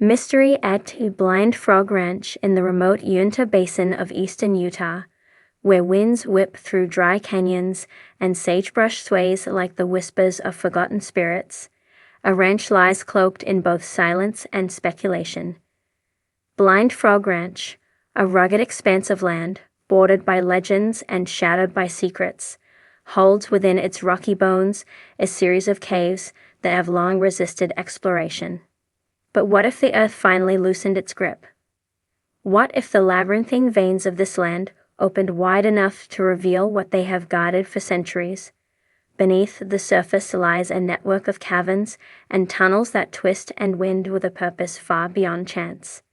Mystery at a Blind Frog Ranch in the remote Uinta Basin of eastern Utah, where winds whip through dry canyons and sagebrush sways like the whispers of forgotten spirits. A ranch lies cloaked in both silence and speculation. Blind Frog Ranch, a rugged expanse of land, bordered by legends and shadowed by secrets, holds within its rocky bones a series of caves that have long resisted exploration. But what if the earth finally loosened its grip? What if the labyrinthine veins of this land opened wide enough to reveal what they have guarded for centuries? Beneath the surface lies a network of caverns and tunnels that twist and wind with a purpose far beyond chance.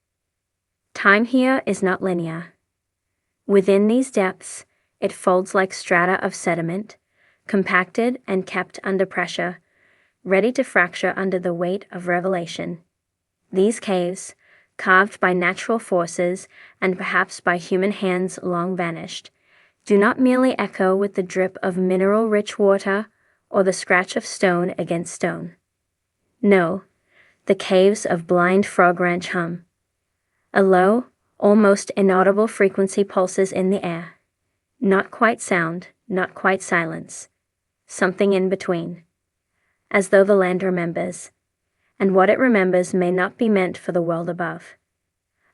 Time here is not linear. Within these depths, it folds like strata of sediment, compacted and kept under pressure, ready to fracture under the weight of revelation. These caves, carved by natural forces and perhaps by human hands long vanished, do not merely echo with the drip of mineral-rich water or the scratch of stone against stone. No, the caves of Blind Frog Ranch hum. A low, almost inaudible frequency pulses in the air. Not quite sound, not quite silence. Something in between. As though the land remembers. And what it remembers may not be meant for the world above.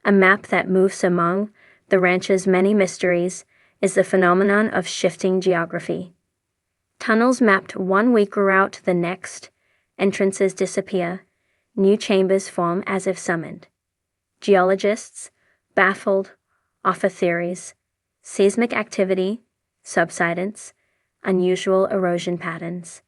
A map that moves among the ranch's many mysteries is the phenomenon of shifting geography. Tunnels mapped one week route the next, entrances disappear, new chambers form as if summoned. Geologists, baffled, offer theories: seismic activity, subsidence, unusual erosion patterns.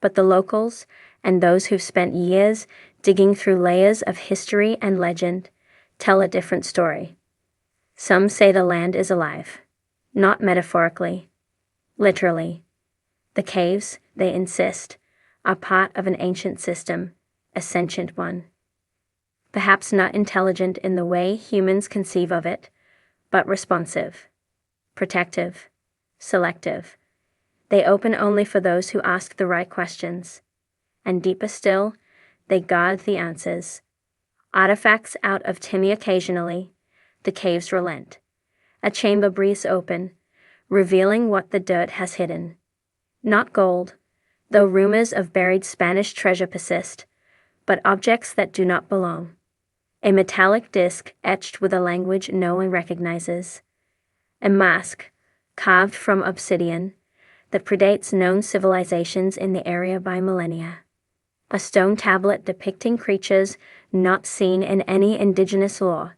But the locals, and those who've spent years digging through layers of history and legend, tell a different story. Some say the land is alive, not metaphorically, literally. The caves, they insist, are part of an ancient system, a sentient one. Perhaps not intelligent in the way humans conceive of it, but responsive, protective, selective. They open only for those who ask the right questions. And deeper still, they guard the answers. Artifacts out of Timmy occasionally, the caves relent. A chamber breathes open, revealing what the dirt has hidden. Not gold, though rumors of buried Spanish treasure persist, but objects that do not belong. A metallic disc etched with a language no one recognizes. A mask, carved from obsidian, that predates known civilizations in the area by millennia. A stone tablet depicting creatures not seen in any indigenous lore,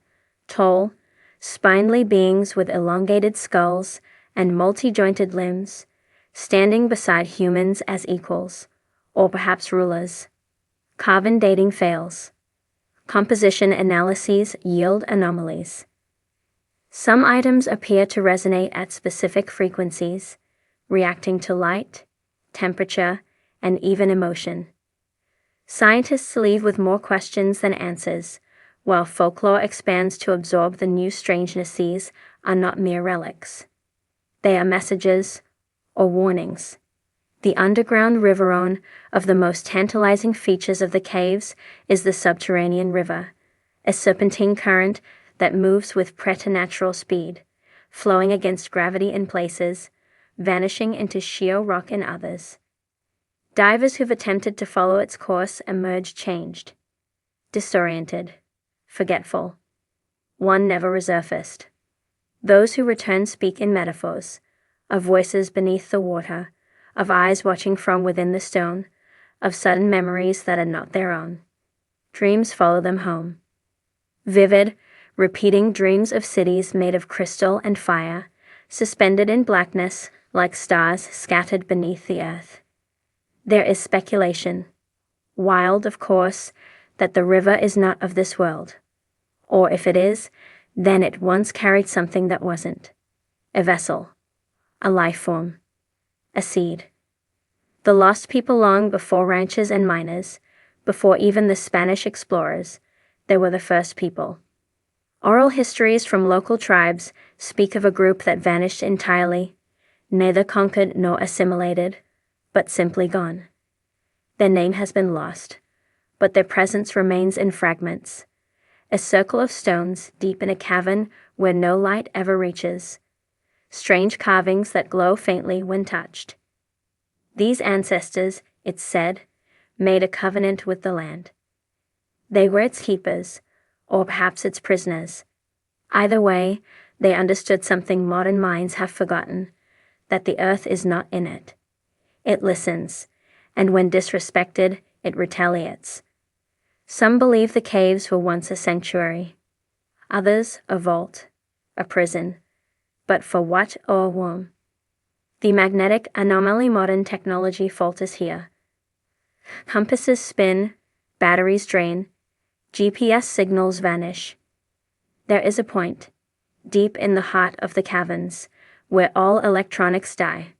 tall, spindly beings with elongated skulls and multi-jointed limbs, standing beside humans as equals, or perhaps rulers. Carbon dating fails. Composition analyses yield anomalies. Some items appear to resonate at specific frequencies, reacting to light, temperature, and even emotion. Scientists leave with more questions than answers, while folklore expands to absorb the new strangeness. These are not mere relics. They are messages or warnings. The underground riverone of the most tantalizing features of the caves is the subterranean river, a serpentine current that moves with preternatural speed, flowing against gravity in places, vanishing into sheer rock in others. Divers who've attempted to follow its course emerge changed, disoriented, forgetful. One never resurfaced. Those who return speak in metaphors, of voices beneath the water, of eyes watching from within the stone, of sudden memories that are not their own. Dreams follow them home. Vivid, repeating dreams of cities made of crystal and fire, suspended in blackness like stars scattered beneath the earth. There is speculation, wild of course, that the river is not of this world. Or if it is, then it once carried something that wasn't. A vessel, a life form, a seed. The lost people long before ranchers and miners, before even the Spanish explorers, they were the first people. Oral histories from local tribes speak of a group that vanished entirely, neither conquered nor assimilated, but simply gone. Their name has been lost, but their presence remains in fragments. A circle of stones deep in a cavern where no light ever reaches. Strange carvings that glow faintly when touched. These ancestors, it's said, made a covenant with the land. They were its keepers, or perhaps its prisoners. Either way, they understood something modern minds have forgotten, that the earth is not in it. It listens, and when disrespected, it retaliates. Some believe the caves were once a sanctuary, others a vault, a prison, but for what or whom? The magnetic anomaly modern technology falters here. Compasses spin, batteries drain, GPS signals vanish. There is a point, deep in the heart of the caverns, where all electronics die.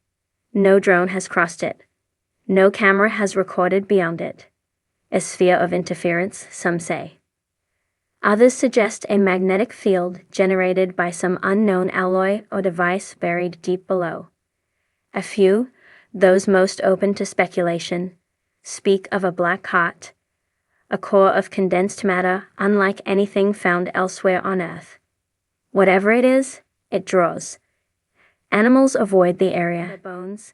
No drone has crossed it. No camera has recorded beyond it. A sphere of interference, some say. Others suggest a magnetic field generated by some unknown alloy or device buried deep below. A few, those most open to speculation, speak of a black heart, a core of condensed matter unlike anything found elsewhere on Earth. Whatever it is, it draws. Animals avoid the area,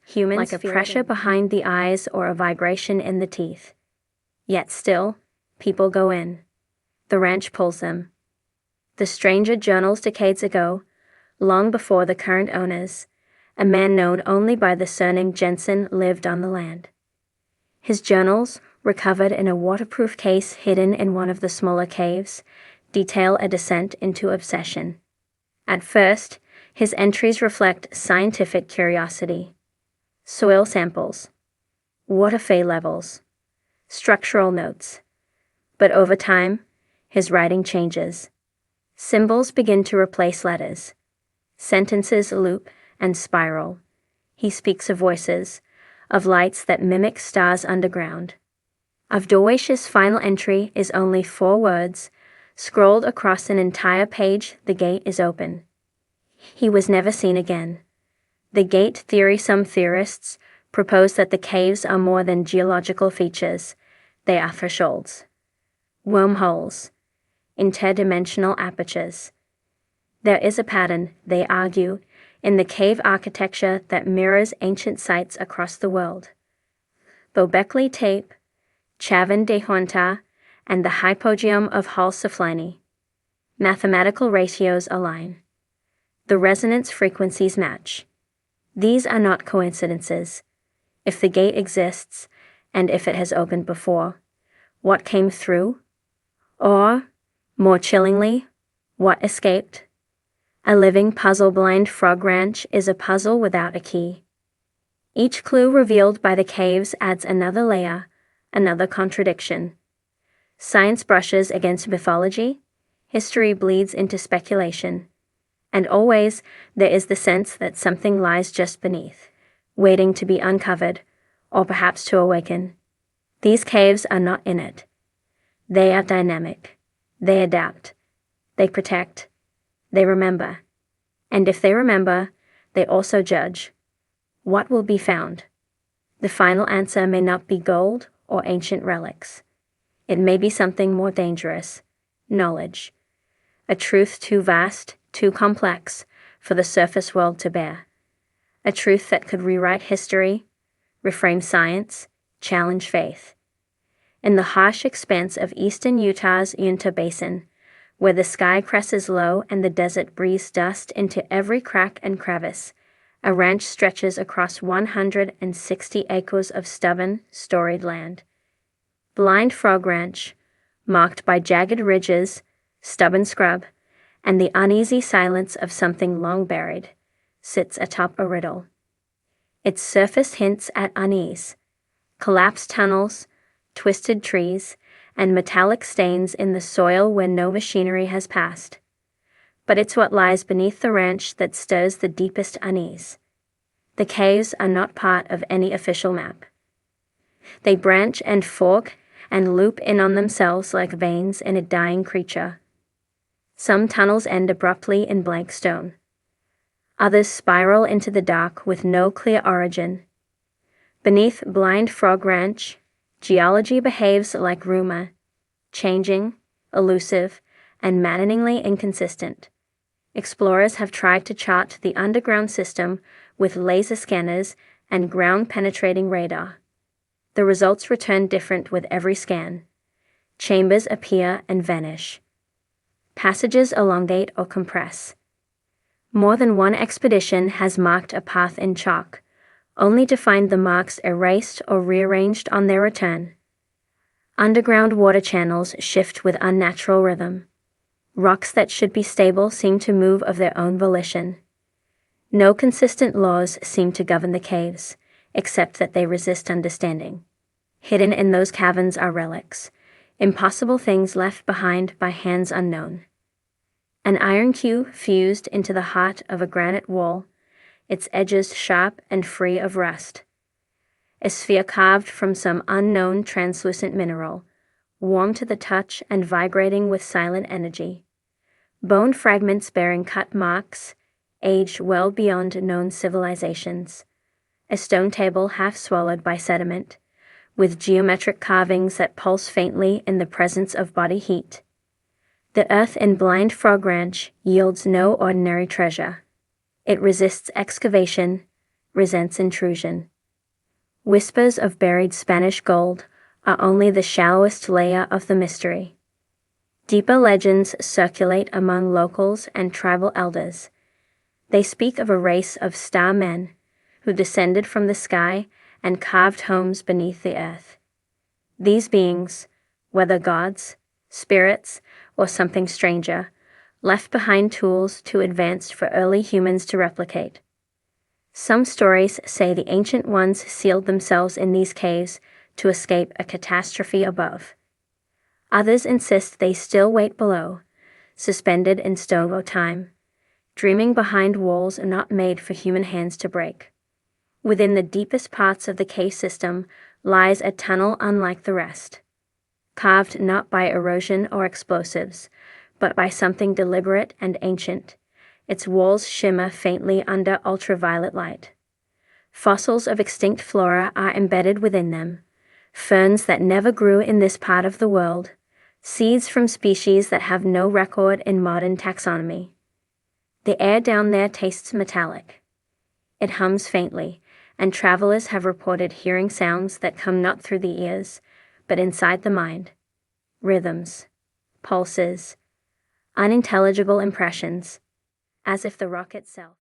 humans like a pressure behind the eyes or a vibration in the teeth. Yet still, people go in. The ranch pulls them. The stranger journals decades ago, long before the current owners. A man known only by the surname Jensen lived on the land. His journals, recovered in a waterproof case hidden in one of the smaller caves, detail a descent into obsession. At first, his entries reflect scientific curiosity. Soil samples, water phase levels, structural notes. But over time, his writing changes. Symbols begin to replace letters. Sentences loop and spiral. He speaks of voices, of lights that mimic stars underground. Avdoatius' final entry is only 4 words, scrolled across an entire page. The gate is open. He was never seen again. The gate theory. Some theorists propose that the caves are more than geological features. They are thresholds, wormholes, interdimensional apertures. There is a pattern, they argue, in the cave architecture that mirrors ancient sites across the world. Göbekli Tepe, Chavin de Honta, and the hypogeum of Hal-Saflieni. Mathematical ratios align. The resonance frequencies match. These are not coincidences. If the gate exists, and if it has opened before, what came through? Or, more chillingly, what escaped? A living puzzle. Blind Frog Ranch is a puzzle without a key. Each clue revealed by the caves adds another layer, another contradiction. Science brushes against mythology, history bleeds into speculation. And always, there is the sense that something lies just beneath, waiting to be uncovered, or perhaps to awaken. These caves are not in it. They are dynamic. They adapt. They protect. They remember. And if they remember, they also judge. What will be found? The final answer may not be gold or ancient relics. It may be something more dangerous, knowledge. A truth too vast, too complex for the surface world to bear. A truth that could rewrite history, reframe science, challenge faith. In the harsh expanse of eastern Utah's Uinta Basin, where the sky presses low and the desert breathes dust into every crack and crevice, a ranch stretches across 160 acres of stubborn, storied land. Blind Frog Ranch, marked by jagged ridges, stubborn scrub, and the uneasy silence of something long buried, sits atop a riddle. Its surface hints at unease, collapsed tunnels, twisted trees, and metallic stains in the soil where no machinery has passed. But it's what lies beneath the ranch that stirs the deepest unease. The caves are not part of any official map. They branch and fork and loop in on themselves like veins in a dying creature. Some tunnels end abruptly in blank stone. Others spiral into the dark with no clear origin. Beneath Blind Frog Ranch, Geology behaves like rumor, changing, elusive, and maddeningly inconsistent. Explorers have tried to chart the underground system with laser scanners and ground-penetrating radar. The results return different with every scan. Chambers appear and vanish. Passages elongate or compress. More than one expedition has marked a path in chalk, only to find the marks erased or rearranged on their return. Underground water channels shift with unnatural rhythm. Rocks that should be stable seem to move of their own volition. No consistent laws seem to govern the caves, except that they resist understanding. Hidden in those caverns are relics, impossible things left behind by hands unknown. An iron queue fused into the heart of a granite wall, its edges sharp and free of rust. A sphere carved from some unknown translucent mineral, warm to the touch and vibrating with silent energy. Bone fragments bearing cut marks, aged well beyond known civilizations. A stone table half swallowed by sediment, with geometric carvings that pulse faintly in the presence of body heat. The earth in Blind Frog Ranch yields no ordinary treasure. It resists excavation, resents intrusion. Whispers of buried Spanish gold are only the shallowest layer of the mystery. Deeper legends circulate among locals and tribal elders. They speak of a race of star men who descended from the sky and carved homes beneath the earth. These beings, whether gods, spirits, or something stranger, left behind tools too advanced for early humans to replicate. Some stories say the ancient ones sealed themselves in these caves to escape a catastrophe above. Others insist they still wait below, suspended in stone time, dreaming behind walls not made for human hands to break. Within the deepest parts of the cave system lies a tunnel unlike the rest, carved not by erosion or explosives, but by something deliberate and ancient. Its walls shimmer faintly under ultraviolet light. Fossils of extinct flora are embedded within them, ferns that never grew in this part of the world, seeds from species that have no record in modern taxonomy. The air down there tastes metallic. It hums faintly, and travelers have reported hearing sounds that come not through the ears, but inside the mind. Rhythms, pulses, unintelligible impressions, as if the rock itself